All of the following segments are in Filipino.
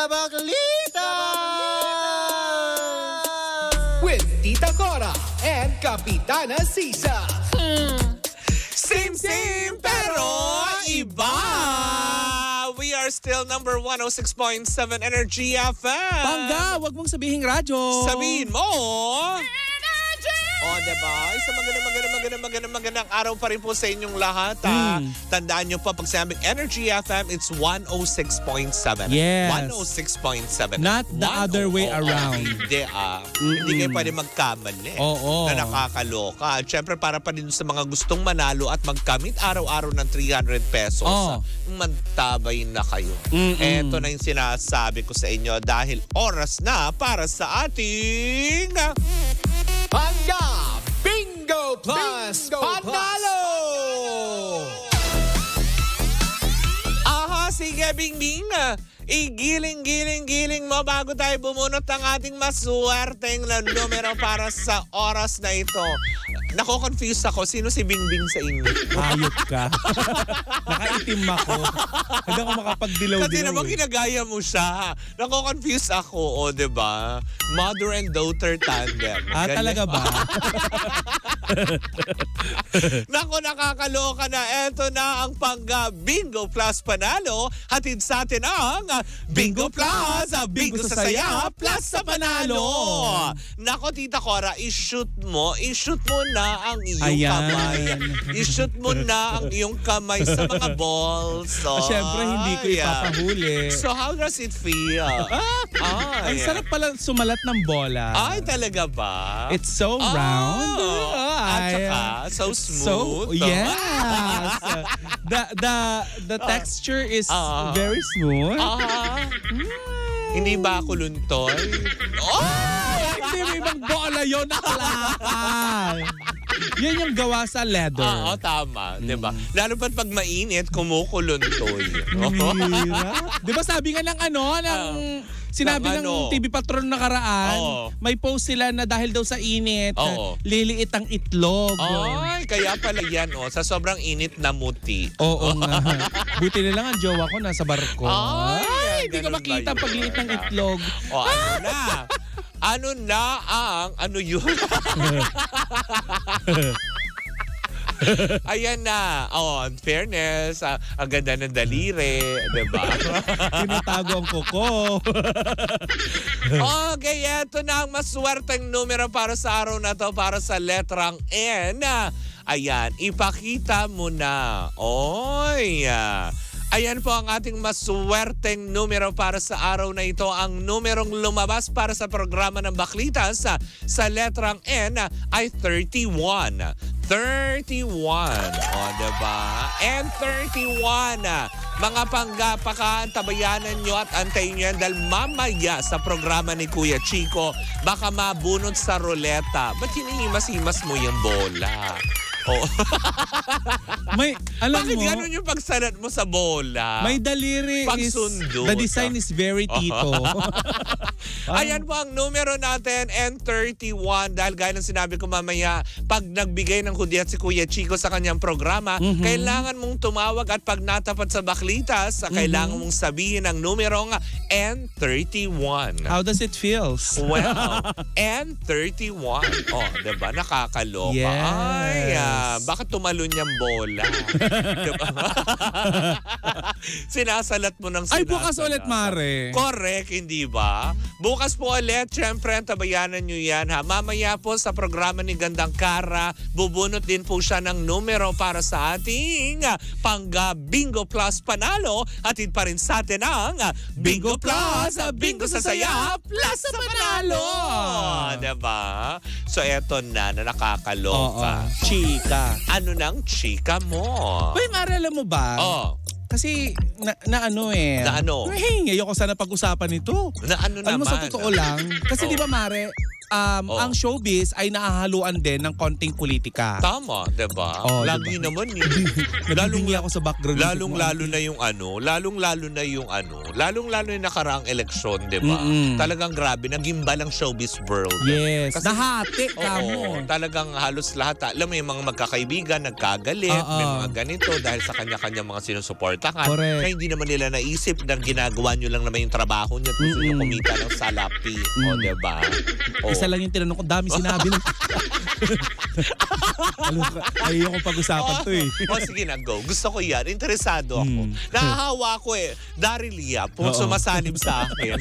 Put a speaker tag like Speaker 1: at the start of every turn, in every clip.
Speaker 1: Sa Baklita!
Speaker 2: With Tita Cora and Kapitana Sisa.
Speaker 3: Same pero iba. We are still number 106.7 Energy FM.
Speaker 4: Bangga, wag mong sabihin radyo.
Speaker 3: Sabihin mo. Oh, diba? Isang magandang araw pa rin po sa inyong lahat. Tandaan nyo po, pag sinabing Energy FM, it's 106.7.
Speaker 4: Yes.
Speaker 3: 106.7.
Speaker 4: Not the other way around.
Speaker 3: Hindi Hindi kayo pwede magkamali.
Speaker 4: Oo.
Speaker 3: Na nakakaloka. At syempre, para pa din sa mga gustong manalo at magkamit araw-araw ng 300 pesos. Magtabay na kayo. Eto na yung sinasabi ko sa inyo dahil oras na para sa ating...
Speaker 2: Panga Bingo Plus Panalo!
Speaker 3: Aha, sige Bingbing. Igiling mo bago tayo bumunot ng ating maswerteng na numero para sa oras na ito. Nako-confuse ako. Sino si Bingbing sa inyo?
Speaker 4: Ayop ka. Nakaitim ako. Hindi ako makapagdilaw-dilaw.
Speaker 3: Kasi naman ginagaya mo siya. Nako-confuse ako, o diba? Mother and daughter tandem.
Speaker 4: Talaga ba?
Speaker 3: Nako, nakakaloka na. Eto na ang Panga Bingo Plus Panalo. Hatid sa atin ang Bingo Plus. Bingo sa saya plus sa panalo. Nako, Tita Cora, i-shoot mo na ang iyong kamay. I-shoot mo na ang iyong kamay sa mga balls.
Speaker 4: Siyempre, hindi ko ipapahuli.
Speaker 3: So, how does it feel?
Speaker 4: Ang sarap pala sumalat ng bola.
Speaker 3: Ay, talaga ba?
Speaker 4: It's so round.
Speaker 3: At saka, so smooth.
Speaker 4: Yes. The texture is very smooth.
Speaker 3: Hindi ba ako luntoy?
Speaker 4: Hindi, may ibang bola yun. Nakalakal. Yan yung gawa sa leather.
Speaker 3: Oo, tama. Diba? Lalo pa pag mainit, kumukuluntoy.
Speaker 4: Diba sabi nga ng sinabi ng TV Patron nakaraan, may post sila na dahil daw sa init, liliit ang itlog.
Speaker 3: Ay, kaya pala yan, sa sobrang init na muti.
Speaker 4: Oo nga. Buti na lang ang jowa ko nasa barko.
Speaker 3: Ay,
Speaker 4: hindi ka makita pag liit ng itlog.
Speaker 3: Ano yun? Ayan na. In fairness, ang ganda ng daliri, diba?
Speaker 4: Tinatago ang kuko.
Speaker 3: Okay, eto na ang maswerteng numero para sa araw na to, para sa letrang N. Ayan, ipakita mo na. Ayan po ang ating maswerteng numero para sa araw na ito. Ang numerong lumabas para sa programa ng Baklitas sa letrang N ay 31. 31. Diba? And 31. Mga panggapaka, tabayanan nyo at antayin nyo yan dahil mamaya sa programa ni Kuya Chico, baka mabunot sa ruleta. Ba't hinihimas-himas mo yung bola? Bakit ganun yung pagsalat mo sa bola?
Speaker 4: May daliri
Speaker 3: Pagsundot.
Speaker 4: The design is very tito.
Speaker 3: Ayan po ang numero natin, N31. Dahil gaya ng sinabi ko mamaya, pag nagbigay ng hudyat si Kuya Chico sa kanyang programa, kailangan mong tumawag at pag natapat sa Baklitas, kailangan mong sabihin ang numerong N31.
Speaker 4: How does it feels?
Speaker 3: Well, N31. Diba? Nakakaloka.
Speaker 4: Yes.
Speaker 3: Bakit tumalon yung bola? Diba? Sinasalat mo ng sinasalat.
Speaker 4: Ay, bukas ulit, Mare.
Speaker 3: Correct, hindi ba? Bukas po ulit, syempre, tabayanan nyo yan. Mamaya po sa programa ni Gandang Kara, bubunot din po siya ng numero para sa ating Panga Bingo Plus Panalo. Hatid pa rin sa atin ang Bingo Plus, Bingo sa saya, plus sa panalo. Diba? So, eto na nakakaloka.
Speaker 4: Chika.
Speaker 3: Ano nang chika mo?
Speaker 4: Uy, Mare, alam mo ba? Kasi, na ano?
Speaker 3: Na ano?
Speaker 4: Ayoko sana pag-usapan ito.
Speaker 3: Na ano
Speaker 4: Alam mo,
Speaker 3: naman?
Speaker 4: sa totoo lang. Kasi di ba, Mare, ang showbiz ay nahahaluan din ng konting politika.
Speaker 3: Tama, diba? Lagi
Speaker 4: diba?
Speaker 3: naman eh.
Speaker 4: Nagdingi ako sa background.
Speaker 3: Lalong-lalo na yung nakaraang eleksyon, diba? Talagang grabe, nagimba ng showbiz world.
Speaker 4: Yes,
Speaker 3: kasi,
Speaker 4: nahati kamo.
Speaker 3: Talagang halos lahat. Alam mo, yung mga magkakaibigan, nagkagalit, may mga ganito dahil sa kanya-kanya mga sinusuportahan.
Speaker 4: Correct.
Speaker 3: Kaya hindi naman nila naisip na ginagawa nyo lang naman yung trabaho nyo at gusto nyo kumita ng salapi. O, diba?
Speaker 4: Isa lang yung tinanong ko, dami sinabi ng... Ayaw kong pag-usapan to eh.
Speaker 3: O sige na, go. Gusto ko yan. Interesado ako. Nahahawa ko eh. Daryl Yap, sumasanib sa akin.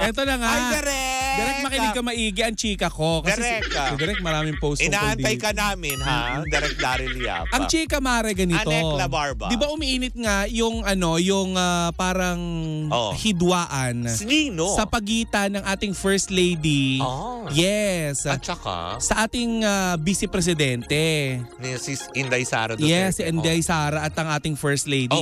Speaker 4: Eto na nga.
Speaker 3: Ay, Direk!
Speaker 4: Makinig ka maigi ang chika ko. Kasi Direk, maraming post ko
Speaker 3: inaantay ka namin, ha? Direk Daryl Yap.
Speaker 4: Ang chika, Mare, ganito.
Speaker 3: Anek La Barba.
Speaker 4: Di ba umiinit nga yung parang hidwaan
Speaker 3: Sino?
Speaker 4: sa pagitan ng ating First Lady. Yes.
Speaker 3: At saka?
Speaker 4: Sa ating Vice Presidente.
Speaker 3: Si Inday Sara Duterte.
Speaker 4: Yes, si Inday Sara at ang ating First Lady.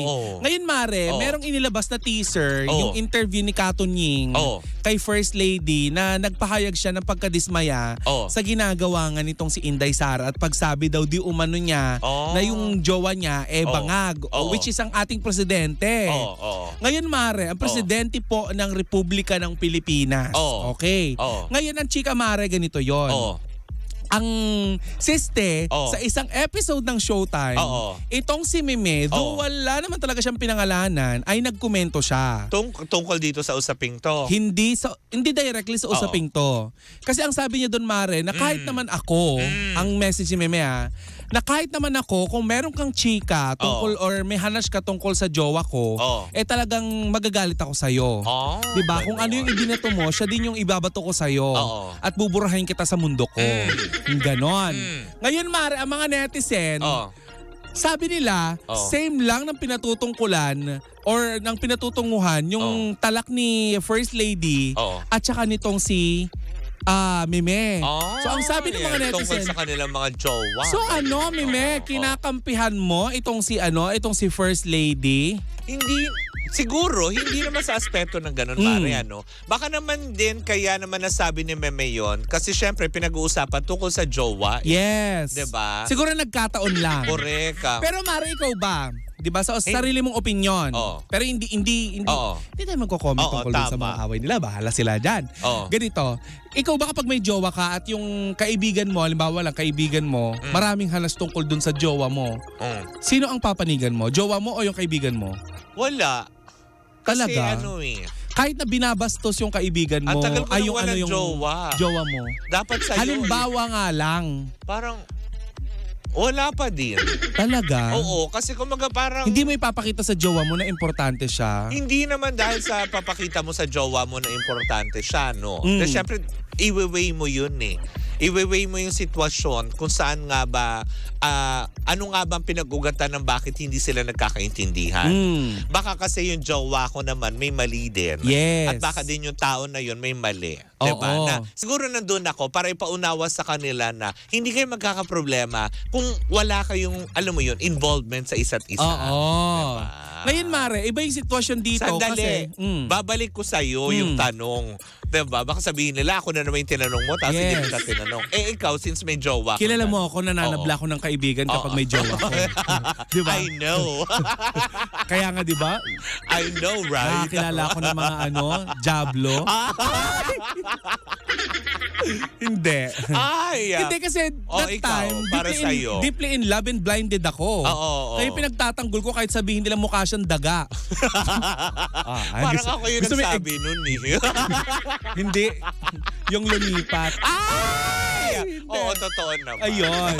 Speaker 4: Ngayon, Mare, merong inilabas na teaser, yung interview ni Kato Nying kay First Lady na nagpahayag siya ng pagkadismaya sa ginagawa nga nitong si Inday Sara at pagsabi daw di umano niya na yung jowa niya bangag, which is ang ating presidente. Ngayon, Mare, ang presidente po ng Republika ng Pilipinas. Okay. Ngayon, ang chika, Mare, ganito yon. Ang siste, sa isang episode ng Showtime, itong si Meme, though wala naman talaga siyang pinangalanan, ay nagkomento siya.
Speaker 3: Tungkol dito sa usaping to?
Speaker 4: Hindi directly sa usaping to. Kasi ang sabi niya doon, Mare, na kahit naman ako, ang message ni Meme na kahit naman ako, kung meron kang chika tungkol or may hanas ka tungkol sa jowa ko, talagang magagalit ako sa'yo. Diba? Kung ano yung ibinato mo, siya din yung ibabato ko sa'yo. At buburahin kita sa mundo ko. Ganon. Ngayon, Mare, ang mga netizen, sabi nila, same lang ng pinatutungkulan or ng pinatutunguhan yung talak ni First Lady at saka nitong si Meme. So ang sabi ng mga netizen,
Speaker 3: tungkol sa kanilang mga jowa.
Speaker 4: So Meme, kinakampihan mo itong si First Lady?
Speaker 3: Siguro, hindi naman sa aspeto ng ganun, pare, Baka naman din, kaya naman nasabi ni Meme yon kasi syempre pinag-uusapan tungkol sa jowa.
Speaker 4: Yes.
Speaker 3: Diba?
Speaker 4: Siguro nagkataon lang.
Speaker 3: Correct.
Speaker 4: Pero Mare, ikaw ba? Diba? Sa sarili mong opinion. Pero hindi tayo magko-comment tungkol sa mga away nila. Bahala sila dyan. Ganito, ikaw ba kapag may jowa ka at yung kaibigan mo, halimbawa lang kaibigan mo, maraming halas tungkol dun sa jowa mo, sino ang papanigan mo? Jowa mo o yung kaibigan mo?
Speaker 3: Wala. Kasi
Speaker 4: talaga? Kahit na binabastos yung kaibigan mo, ay yung yung jowa mo.
Speaker 3: Dapat sa'yo.
Speaker 4: Halimbawa nga lang.
Speaker 3: Parang wala pa din.
Speaker 4: Talaga?
Speaker 3: Oo, kasi kumaga parang...
Speaker 4: Hindi mo ipapakita sa jowa mo na importante siya?
Speaker 3: Hindi naman dahil sa papakita mo sa jowa mo na importante siya, no? Kasi syempre, i-weigh mo yun eh. I-weigh mo yung sitwasyon kung saan nga ba, ano nga bang pinag-ugatan ng bakit hindi sila nagkakaintindihan. Baka kasi yung jowa ko naman may mali din.
Speaker 4: Yes.
Speaker 3: At baka din yung tao na yun may mali. Diba? Na, siguro nandun ako para ipaunawa sa kanila na hindi kayo magkakaproblema kung wala kayong, alam mo yun, involvement sa isa't isa. Diba?
Speaker 4: Ngayon, Mare, iba yung sitwasyon dito.
Speaker 3: Sandali,
Speaker 4: kasi,
Speaker 3: babalik ko sa'yo yung tanong. Diba? Baka sabihin nila, ako na naman yung tinanong mo, tapos hindi kita tinanong. Ikaw, since may jowa ka.
Speaker 4: Kilala mo ako, nananabla ko ng kaibigan kapag may jowa ko. Diba?
Speaker 3: I know.
Speaker 4: Kaya nga, diba?
Speaker 3: I know, right?
Speaker 4: Nakakilala ko ng mga Diablo. Hindi. Hindi kasi that time, deeply in love and blinded ako. Kaya pinagtatanggol ko kahit sabihin nila mukha siyang daga.
Speaker 3: Parang ako yung nagsabi nun eh.
Speaker 4: Hindi. Yung lumipat.
Speaker 3: Oo, totoo naman.
Speaker 4: Ayun.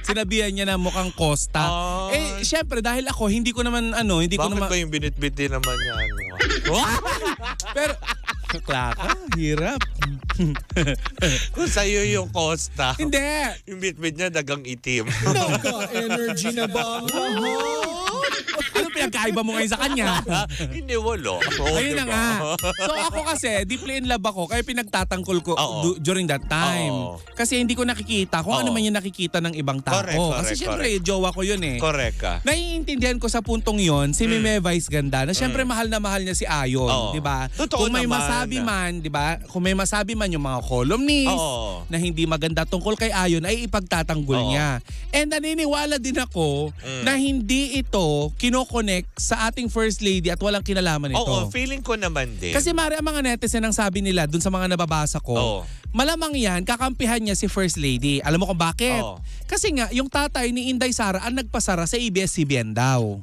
Speaker 4: Sinabihan niya na mukhang Costa. Syempre dahil ako, hindi ko naman
Speaker 3: Bakit ba yung binitbit din naman niya?
Speaker 4: Pero, klaka, hirap.
Speaker 3: Kung sa'yo yung Costa.
Speaker 4: Hindi.
Speaker 3: Yung bitbit niya dagang itim.
Speaker 2: Naka-energy na ba ang lahat?
Speaker 4: Ano pinagkaiba mo ngayon sa kanya?
Speaker 3: Hindi, wala.
Speaker 4: Ayun na nga. So ako kasi, deeply in love ako, kaya pinagtatanggol ko during that time. Kasi hindi ko nakikita kung ano man yung nakikita ng ibang tao. Kasi syempre, jowa ko yun eh.
Speaker 3: Correct ka.
Speaker 4: Naiintindihan ko sa puntong yon si Meme Vice Ganda na syempre mahal na mahal niya si Ayon, 'di ba?
Speaker 3: Totoo
Speaker 4: Kung may
Speaker 3: naman.
Speaker 4: masabi man, 'di ba? Kung may masabi man yung mga columnists na hindi maganda tungkol kay Ayon ay ipagtatanggol niya. And naniniwala din ako na hindi ito kino-connect sa ating First Lady at walang kinalaman ito.
Speaker 3: Oo, feeling ko naman din.
Speaker 4: Kasi mari ang mga netizen ang sabi nila dun sa mga nababasa ko, malamang yan, kakampihan niya si First Lady. Alam mo kung bakit? Kasi nga, yung tatay ni Inday Sara ang nagpasara sa ABS-CBN daw.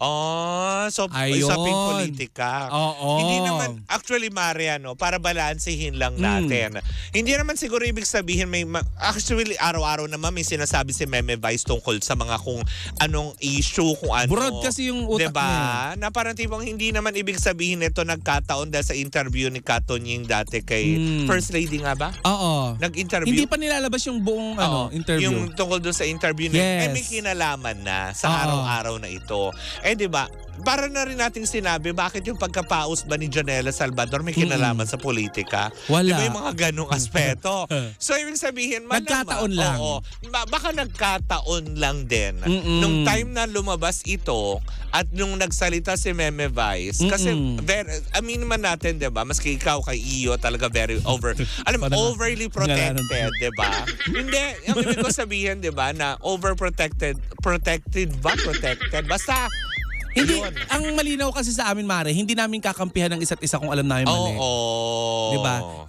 Speaker 3: So usaping politika. Hindi naman, actually Mariano, para balansehin lang natin. Hindi naman siguro ibig sabihin actually araw-araw naman may sinasabi si Meme Vice tungkol sa mga kung anong issue, kung ano.
Speaker 4: Broad kasi yung utak niya.
Speaker 3: Na parang tipong hindi naman ibig sabihin ito nagkataon dahil sa interview ni Katonying dati kay First Lady nga ba?
Speaker 4: Oo.
Speaker 3: Nag-interview.
Speaker 4: Hindi pa nilalabas yung buong interview.
Speaker 3: Yung tungkol doon sa interview na may kinalaman na sa araw-araw na ito. Di ba? Para na rin nating sinabi, bakit yung pagkapaus ba ni Janela Salvador may kinalaman sa politika?
Speaker 4: Wala.
Speaker 3: Di ba yung mga ganong aspeto? So, ibig sabihin,
Speaker 4: nagkataon lang.
Speaker 3: Baka nagkataon lang din. Nung time na lumabas ito at nung nagsalita si Meme Vice, kasi amin naman natin, di ba? Maski ikaw kay Iyo, talaga very overly protected, di ba? Hindi, yung ibig ko sabihin, di ba, na overprotected, protected. Basta,
Speaker 4: hindi, ang malinaw kasi sa amin, Mare, hindi namin kakampihan ng isa't isa kung alam namin mali. Diba?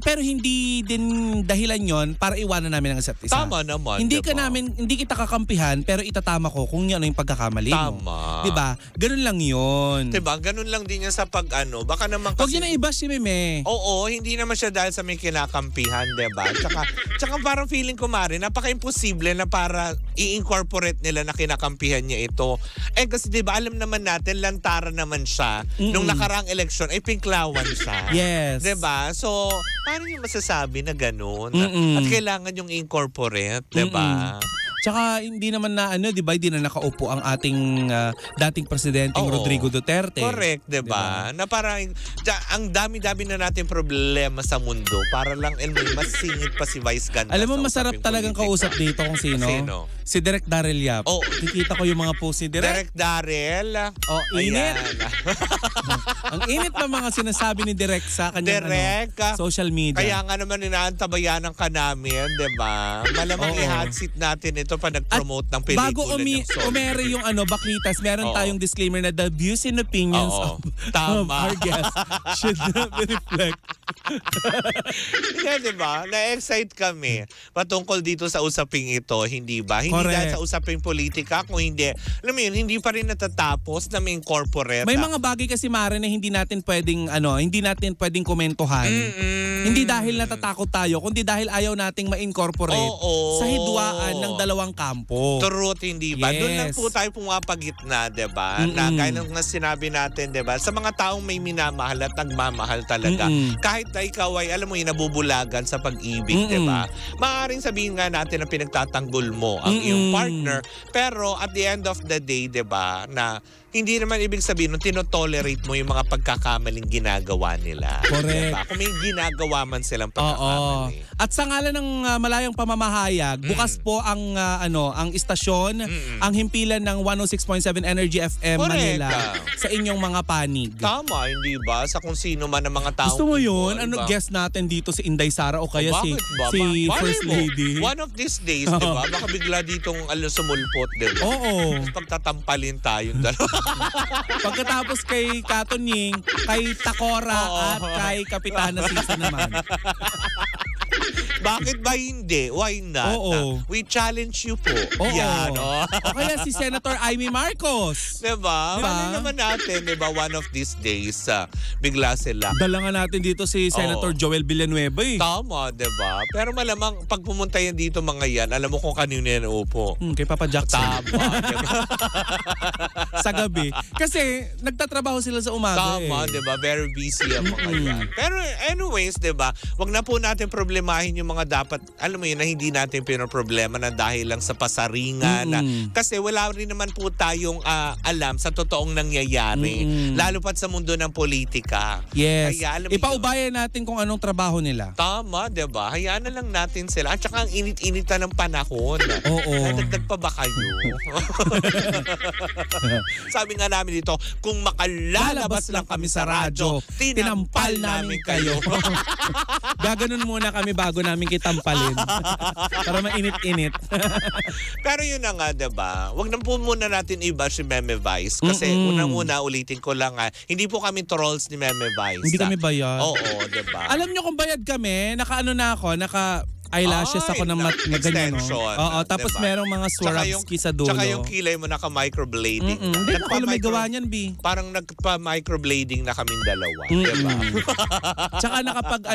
Speaker 4: Pero hindi din dahilan yon para iwanan namin ang isa't isa.
Speaker 3: Tama naman.
Speaker 4: Hindi kita kakampihan, pero itatama ko kung ano yung pagkakamali mo.
Speaker 3: Tama.
Speaker 4: Diba? Ganun lang yun.
Speaker 3: Diba? Ganun lang din yan sa pag-ano. Baka naman kasi...
Speaker 4: Huwag yun na i-bash si Meme.
Speaker 3: Oo, hindi naman siya dahil sa may kinakampihan, diba? Tsaka parang feeling ko, Mare, napaka-imposible na para i-incorporate nila na kinakampihan niya ito. Kasi diba, alam naman natin, lantaran naman siya. Nung nakaraang eleksyon, ay pinklawan siya.
Speaker 4: Yes.
Speaker 3: Diba? So, paano yung masasabi na ganun? At kailangan yung incorporate, diba?
Speaker 4: Tsaka hindi naman na di ba, hindi na nakaupo ang ating dating presidenteng Rodrigo Duterte.
Speaker 3: Correct, diba? Na parang ang dami-dami na natin problema sa mundo para lang may masingit pa si Vice Ganda.
Speaker 4: Alam mo, masarap talagang kausap dito kung sino?
Speaker 3: Sino?
Speaker 4: Si Direk Darrell Yap. Kikita ko yung mga post ni
Speaker 3: Direk Darrell.
Speaker 4: Init. Ang init na mga sinasabi ni Direk sa kanyang social media.
Speaker 3: Kaya nga naman inaantabayanan ka namin, diba? Malamang i-hot seat natin ito pa nag-promote ng pelikula.
Speaker 4: Bago umere yung Baklitas, meron tayong disclaimer na the views and opinions of our guests should not reflect.
Speaker 3: Diba? Na-excite kami patungkol dito sa usaping ito, hindi ba? Hindi dahil sa usaping politika, kung hindi, alam mo yun, hindi pa rin natatapos na may incorporate.
Speaker 4: May mga bagay kasi, Mare, na hindi natin pwedeng komentuhan. Hindi dahil natatakot tayo, kundi dahil ayaw nating ma-incorporate sa hidwaan ng dalawang kampo.
Speaker 3: Truth, hindi ba? Doon lang po tayo pumapagitna, diba? Na gaya ng sinabi natin, diba? Sa mga taong may minamahal at nagmamahal talaga. Kahit na ikaw ay, alam mo yun, nabubulagan sa pag-ibig, diba? Maaaring sabihin nga natin na pinagtatanggol mo ang iyong partner, pero at the end of the day, diba, na hindi naman ibig sabihin nung tinotolerate mo yung mga pagkakamaling ginagawa nila.
Speaker 4: Correct.
Speaker 3: Diba? Kung may ginagawa man silang pagkakamali.
Speaker 4: At sa ngalan ng malayang pamamahayag, bukas po ang istasyon, ang himpilan ng 106.7 Energy FM Manila sa inyong mga panig.
Speaker 3: Tama, hindi ba? Sa kung sino man ang mga tao.
Speaker 4: Gusto mo yun? Ano guest natin dito si Inday Sara o kaya si First Lady?
Speaker 3: One of these days, diba? Baka bigla ditong sumulpot, diba?
Speaker 4: Oo.
Speaker 3: Pagtatampalin tayong dalawa.
Speaker 4: Pagkatapos kay Katonying, kay Takora at kay Kapitana Sisa naman.
Speaker 3: Bakit ba hindi? Why not? We challenge you po. Yan,
Speaker 4: O kaya si Senator Amy Marcos.
Speaker 3: Diba? Ano naman natin, diba? One of these days, bigla sila.
Speaker 4: Dala nga natin dito si Senator Joel Villanueva eh.
Speaker 3: Tama, diba? Pero malamang, pag pumunta yan dito mga yan, alam mo kung kanino yan upo.
Speaker 4: Kay Papa Jackson.
Speaker 3: Tama, diba?
Speaker 4: sa gabi. Kasi nagtatrabaho sila sa umaga.
Speaker 3: Tama, di ba? Very busy ang mga yan. Pero anyways, di ba? Wag na po natin problemahin yung mga dapat, alam mo yun, na hindi natin pinoproblema na dahil lang sa pasaringan. Kasi wala rin naman po tayong alam sa totoong nangyayari. Lalo pat sa mundo ng politika.
Speaker 4: Yes.
Speaker 3: Kaya, alam mo
Speaker 4: Ipaubayan natin kung anong trabaho nila.
Speaker 3: Tama, di ba? Hayaan na lang natin sila. At saka ang init-init na ng panahon.
Speaker 4: Oo.
Speaker 3: Nadagdag pa ba kayo? Sabi nga namin dito, kung makalalabas lang kami sa radyo, tinampal namin kayo.
Speaker 4: Gaganon muna kami bago namin kitampalin. Para mainit-init.
Speaker 3: Pero yun na nga, diba? Huwag na po muna natin iba si Meme Vice. Kasi unang-una, ulitin ko lang hindi po kami trolls ni Meme Vice.
Speaker 4: Hindi kami bayad.
Speaker 3: Oo, diba?
Speaker 4: Alam nyo kung bayad kami, eyelashes ako ng
Speaker 3: extension.
Speaker 4: Oo, tapos
Speaker 3: diba?
Speaker 4: merong mga Swarovski sa dulo.
Speaker 3: Tsaka yung kilay mo naka-microblading.
Speaker 4: Hindi ko alam may gawa niyan, B.
Speaker 3: Parang nagpa-microblading na kaming dalawa. Diba?
Speaker 4: Tsaka nakapag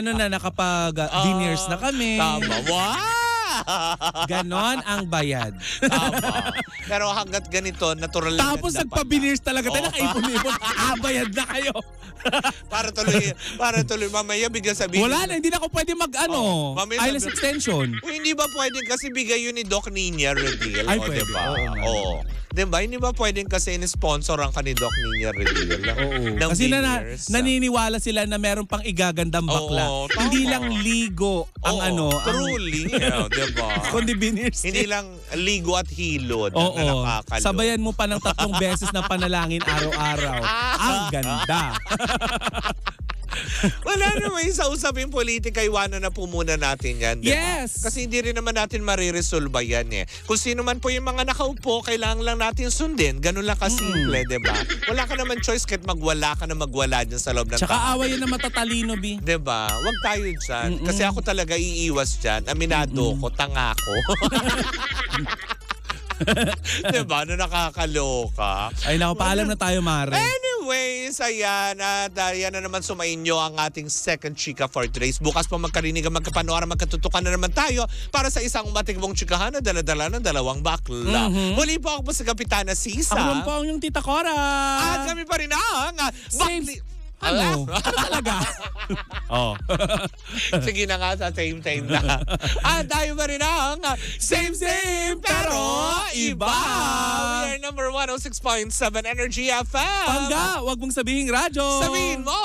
Speaker 4: veneers na kami.
Speaker 3: Tama. Wow!
Speaker 4: Ganon ang bayad.
Speaker 3: Tama. Pero hanggat ganito, natural lang.
Speaker 4: Tapos nagpa-veneers talaga. Tayo nakaipon-ipon. Bayad na kayo.
Speaker 3: para tuloy. Mamaya bigla sabihin.
Speaker 4: Wala na, hindi na ako pwede eyelash extension.
Speaker 3: Hindi ba pwedeng kasi bigay yun ni Doc Nina Reveal?
Speaker 4: Ay, pwede.
Speaker 3: Diba?
Speaker 4: Oo.
Speaker 3: Diba? Hindi ba pwedeng kasi in-sponsoran ka ni Doc Nina Reveal?
Speaker 4: Oo. Kasi naniniwala sila na meron pang igagandang bakla.
Speaker 3: Oo,
Speaker 4: hindi lang ligo ang
Speaker 3: truly. Diba?
Speaker 4: Kundi veneers.
Speaker 3: Hindi lang ligo at hilod.
Speaker 4: Oo.
Speaker 3: Na nakakalo.
Speaker 4: Sabayan mo pa ng 3 beses na panalangin araw-araw. Ang ganda.
Speaker 3: Wala naman yung sa usaping politika, iwanan na po muna natin yan. Diba?
Speaker 4: Yes!
Speaker 3: Kasi hindi rin naman natin mariresolba yan eh. Kung sino man po yung mga nakaupo, kailangan lang natin sundin. Ganun lang kasimple, diba? Wala ka naman choice kahit magwala ka na magwala dyan sa loob ng
Speaker 4: Tsaka away yun na matatalino, B.
Speaker 3: Diba? Huwag tayo dyan. Kasi ako talaga iiwas dyan. Aminado ko, tanga ko. Diba? Na nakakaloka.
Speaker 4: Ay naku, paalam na tayo, Mare.
Speaker 3: Anyways, ayan. At yan na naman sumainyo ang ating second chika for today's. Bukas pa magkarinig ang magkapanora, magkatutukan na naman tayo para sa isang matikbong chikahan na dala-dala ng dalawang bakla. Muli po ako po sa Kapitana Sisa.
Speaker 4: Ako po ang yung Tita Cora.
Speaker 3: At kami pa rin ang bakli.
Speaker 4: Ano talaga?
Speaker 3: Sige na nga, sa same na. At tayo pa rin ang same pero iba. We are number 106.7 Energy FM.
Speaker 4: Pangga, wag mong sabihin radyo.
Speaker 3: Sabihin mo.